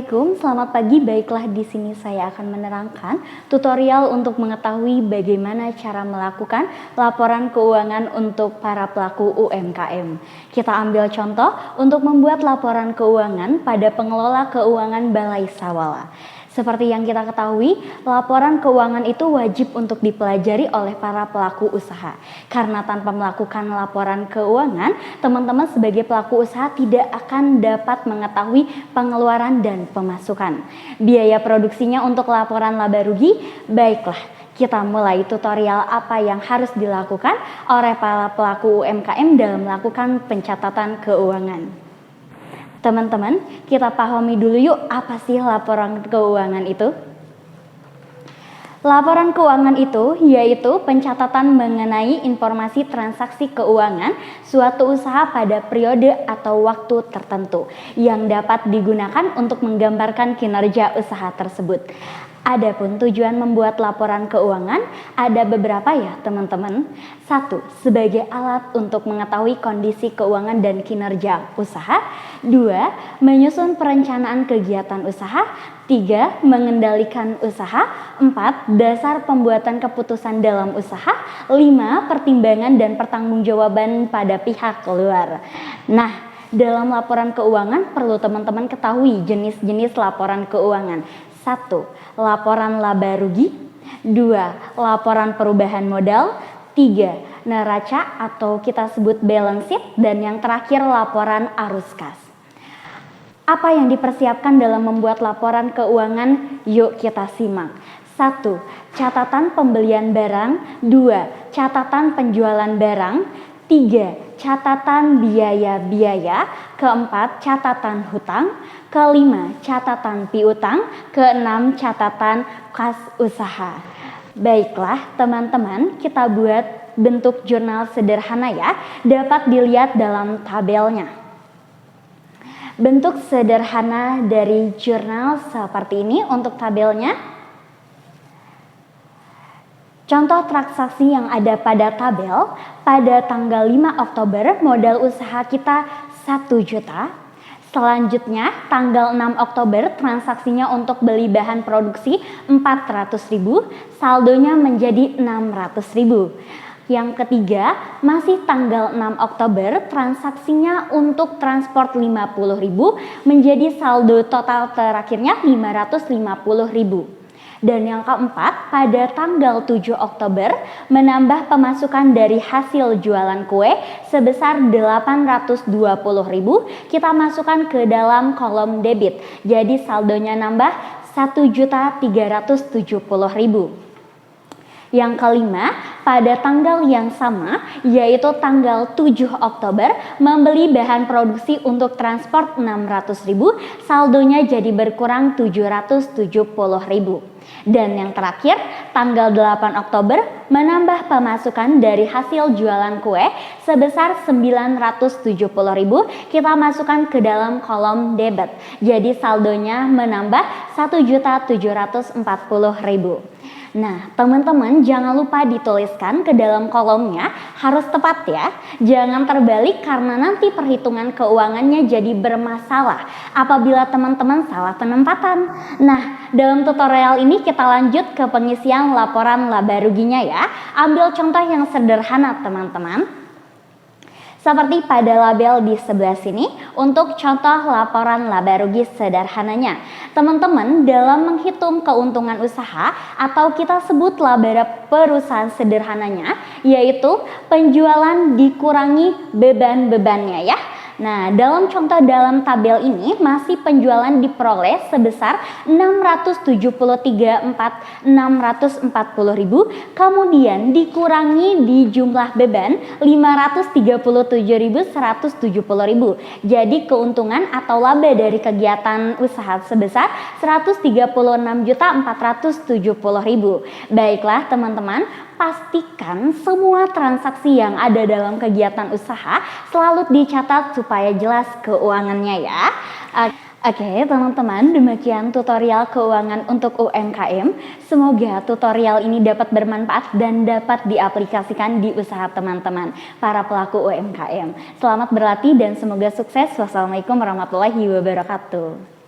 Assalamualaikum, selamat pagi. Baiklah, di sini saya akan menerangkan tutorial untuk mengetahui bagaimana cara melakukan laporan keuangan untuk para pelaku UMKM. Kita ambil contoh untuk membuat laporan keuangan pada pengelola keuangan Balai Sawala. Seperti yang kita ketahui, laporan keuangan itu wajib untuk dipelajari oleh para pelaku usaha. Karena tanpa melakukan laporan keuangan, teman-teman sebagai pelaku usaha tidak akan dapat mengetahui pengeluaran dan pemasukan. Biaya produksinya untuk laporan laba rugi, baiklah. Kita mulai tutorial apa yang harus dilakukan oleh para pelaku UMKM dalam melakukan pencatatan keuangan. Teman-teman, kita pahami dulu yuk apa sih laporan keuangan itu? Laporan keuangan itu yaitu pencatatan mengenai informasi transaksi keuangan suatu usaha pada periode atau waktu tertentu yang dapat digunakan untuk menggambarkan kinerja usaha tersebut. Adapun tujuan membuat laporan keuangan ada beberapa ya teman-teman. 1. Sebagai alat untuk mengetahui kondisi keuangan dan kinerja usaha. 2. Menyusun perencanaan kegiatan usaha. 3. Mengendalikan usaha. 4. Dasar pembuatan keputusan dalam usaha. 5. Pertimbangan dan pertanggungjawaban pada pihak luar. Nah, dalam laporan keuangan perlu teman-teman ketahui jenis-jenis laporan keuangan. 1. Laporan laba rugi. 2. Laporan perubahan modal. 3. Neraca atau kita sebut balance sheet. Dan yang terakhir laporan arus kas. Apa yang dipersiapkan dalam membuat laporan keuangan? Yuk kita simak. 1. Catatan pembelian barang. 2. Catatan penjualan barang. 3. Catatan biaya-biaya. 4. Catatan hutang. 5. Catatan piutang. 6. Catatan kas usaha. Baiklah teman-teman, kita buat bentuk jurnal sederhana ya, dapat dilihat dalam tabelnya. Bentuk sederhana dari jurnal seperti ini untuk tabelnya. Contoh transaksi yang ada pada tabel, pada tanggal 5 Oktober modal usaha kita 1 juta. Selanjutnya tanggal 6 Oktober transaksinya untuk beli bahan produksi 400.000, saldonya menjadi 600.000. Yang ketiga, masih tanggal 6 Oktober transaksinya untuk transport 50.000 menjadi saldo total terakhirnya 550.000. Dan yang keempat, pada tanggal 7 Oktober menambah pemasukan dari hasil jualan kue sebesar 820.000, kita masukkan ke dalam kolom debit. Jadi saldonya nambah 1.370.000. Yang kelima, pada tanggal yang sama yaitu tanggal 7 Oktober membeli bahan produksi untuk transport 600.000, saldonya jadi berkurang 770.000. Dan yang terakhir, tanggal 8 Oktober menambah pemasukan dari hasil jualan kue sebesar 970.000, kita masukkan ke dalam kolom debit. Jadi saldonya menambah 1.740.000. Nah, teman-teman jangan lupa dituliskan ke dalam kolomnya, harus tepat ya. Jangan terbalik karena nanti perhitungan keuangannya jadi bermasalah apabila teman-teman salah penempatan. Nah, dalam tutorial ini kita lanjut ke pengisian laporan laba ruginya ya. Ambil contoh yang sederhana teman-teman. Seperti pada label di sebelah sini untuk contoh laporan laba rugi sederhananya. Teman-teman dalam menghitung keuntungan usaha atau kita sebut laba perusahaan sederhananya yaitu penjualan dikurangi beban-bebannya ya. Nah, dalam contoh dalam tabel ini masih penjualan diperoleh sebesar 673.640.000, kemudian dikurangi di jumlah beban 537.170.000. Jadi keuntungan atau laba dari kegiatan usaha sebesar 136.470.000. Baiklah teman-teman, pastikan semua transaksi yang ada dalam kegiatan usaha selalu dicatat supaya jelas keuangannya ya. Oke teman-teman, demikian tutorial keuangan untuk UMKM. Semoga tutorial ini dapat bermanfaat dan dapat diaplikasikan di usaha teman-teman para pelaku UMKM. Selamat berlatih dan semoga sukses. Wassalamualaikum warahmatullahi wabarakatuh.